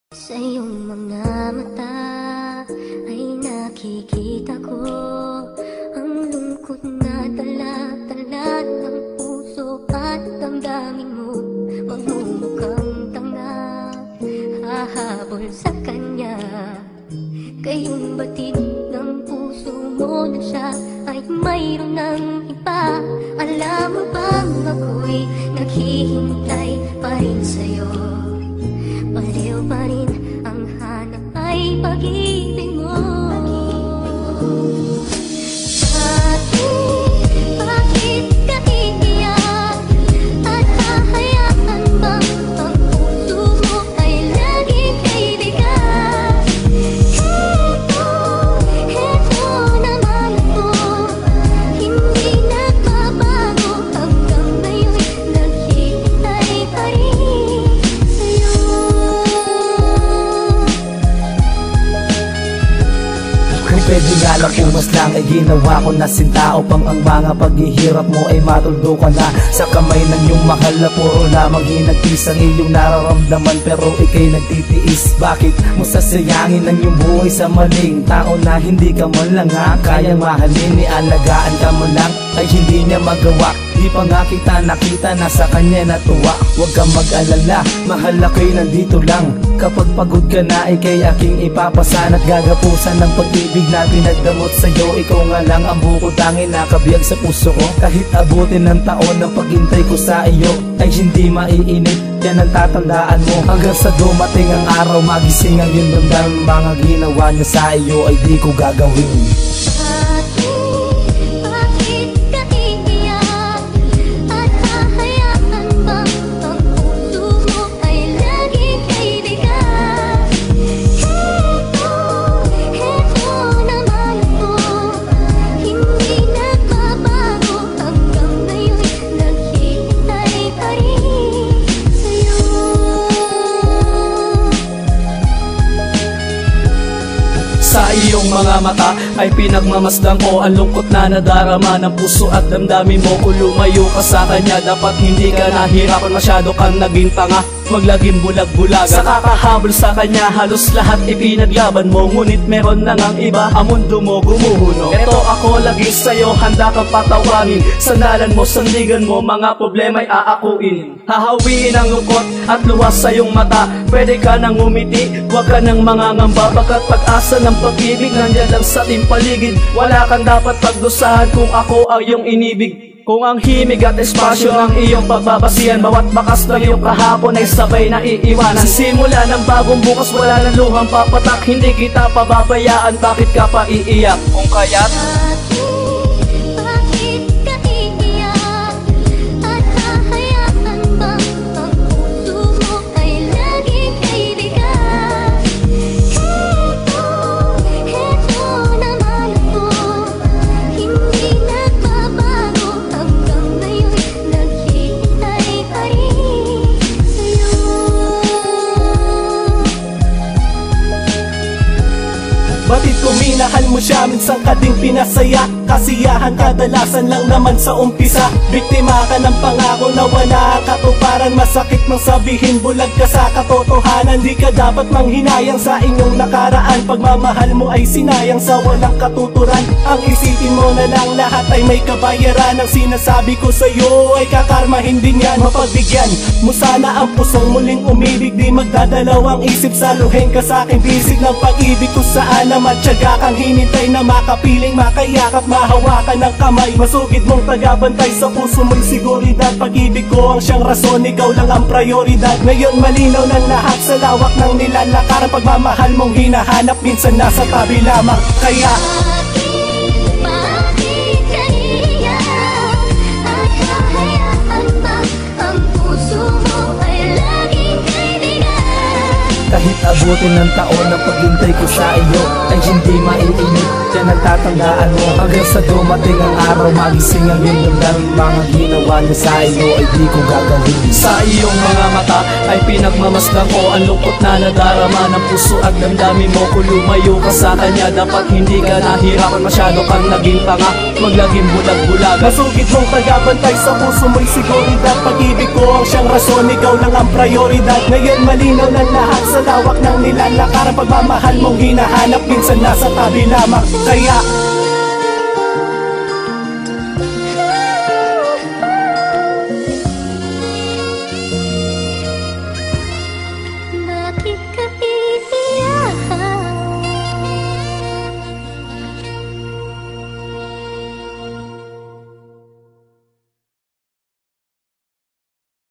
Sa iyong mga mata ay nakikita ko ang lungkot na dala-dala ng puso at damdamin mo. Magmumukhang tanga, hahabol sa kanya. Kayong batid ng puso mo na siya ay mayroon ng iba. Alam mo bang ako'y naghihintay pa rin sa'yo? Pareho pa rin ang hanap ay pag-ibig mo. Bakit ka iiyak? At hahayaan bang ang puso mo ay laging kaibigan? Heto naman ako, hindi nagbabago. Hanggang ngayon naghihintay pa rin sa'yo. Kung pwede nga lang umas lang ay ginawa ko na sinta upang ang mga paghihirap mo ay matuldo ka na sa kamay ng iyong mahal na puro lamang hinagpis ang iyong nararamdaman pero ikay nagtitiis. Bakit mo sasayangin ang iyong buhay sa maling tao na hindi ka man lang nga kayang mahalin? Nialagaan ka mo lang ay hindi niya magawa. Di pa nga kita nakita na sa kanya natuwa. Huwag kang mag-alala, mahal ako'y nandito lang. Kapag pagod ka na, ikay aking ipapasan at gagapusan ng pag-ibig na pinagdamot sa'yo. Ikaw nga lang ang bukod tanging nakabiyag sa puso ko. Kahit abutin ng taon ng paghintay ko sa iyo ay hindi maiinip, yan ang tatandaan mo. Hanggang sa dumating ang araw, magising ang iyong damdamin. Mga ginawa niya sa iyo ay di ko gagawin. Sa iyong mga mata ay pinagmamasdan ko ang lungkot na nadarama ng puso at damdamin mo. Kung lumayo ka sa kanya, dapat hindi ka nahirapan. Masyado kang naging tanga, maglaging bulag-bulaga. Sa kakahabol sa kanya, halos lahat ipinaglaban mo. Ngunit meron na ngang iba, ang mundo mo gumuhuno. Eto ako lagi sa'yo, handa kang patawangin. Sandalan mo, sandigan mo, mga problema'y aakuin. Hahawiin ang lungkot at luwas sa iyong mata. Pwede ka nang umiti, huwag ka nang mangangamba. Pagkat pag-asa ng pag-ibig nandyan lang sa ating paligid. Wala kang dapat pagdusahan kung ako ang iyong inibig. Kung ang himig at espasyo ang iyong pagbabasihan, bawat bakas ng iyong kahapon ay sabay na iiwanan. Simula ng bagong bukas, wala ng luhang papatak. Hindi kita pababayaan, bakit ka pa iiyak? Kung kaya't batid ko minahal mo siya, minsan ka ding pinasaya. Kasiyahan kadalasan lang naman sa umpisa. Biktima ka ng pangako na wala katuparan. Masakit mang sabihin, bulag ka sa katotohanan. Di ka dapat manghinayang sa inyong nakaraan. Pagmamahal mo ay sinayang sa walang katuturan. Ang isipin mo na lang lahat ay may kabayaran. Ang sinasabi ko sa'yo ay kakarma, hindi niyan mapagbigyan mo sana ang pusong muling umibig. Di magdadalawang isip, saluhin ka sa aking bisig ng pag-ibig ko saan. Matyaga kang hinintay na makapiling, makayakap, mahawakan ng kamay. Masugid mong tagabantay sa puso mo'y seguridad. Pag-ibig ko ang siyang rason, ikaw lang ang prioridad. Ngayon malinaw ng lahat sa lawak ng nilalakaran. Pagmamahal mong hinahanap, minsan nasa tabi lamang. Kaya kahit abutin ng taon na paghintay ko sa iyo ay hindi maiinip, yan ang tatandaan mo. Hanggang sa dumating ang araw, magising ang iyong damdamin. Mga ginawa niya sa iyo ay di ko gagawin. Sa iyong mga mata ay pinagmamasdan ko ang lungkot na nadarama ng puso at damdamin mo. Kung lumayo ka sa kanya, dapat hindi ka nahirapan. Masyado kang naging tanga, maglaging bulag-bulaga. masugid mong tagabantay sa puso mo'y seguridad. Pag-ibig ko ang siyang rason, ikaw lang ang prioridad. Ngayon malinaw ng lahat sa lawak ng lalakaran, pagmamahal mong hinahanap minsan nasa tabi lamang. Kaya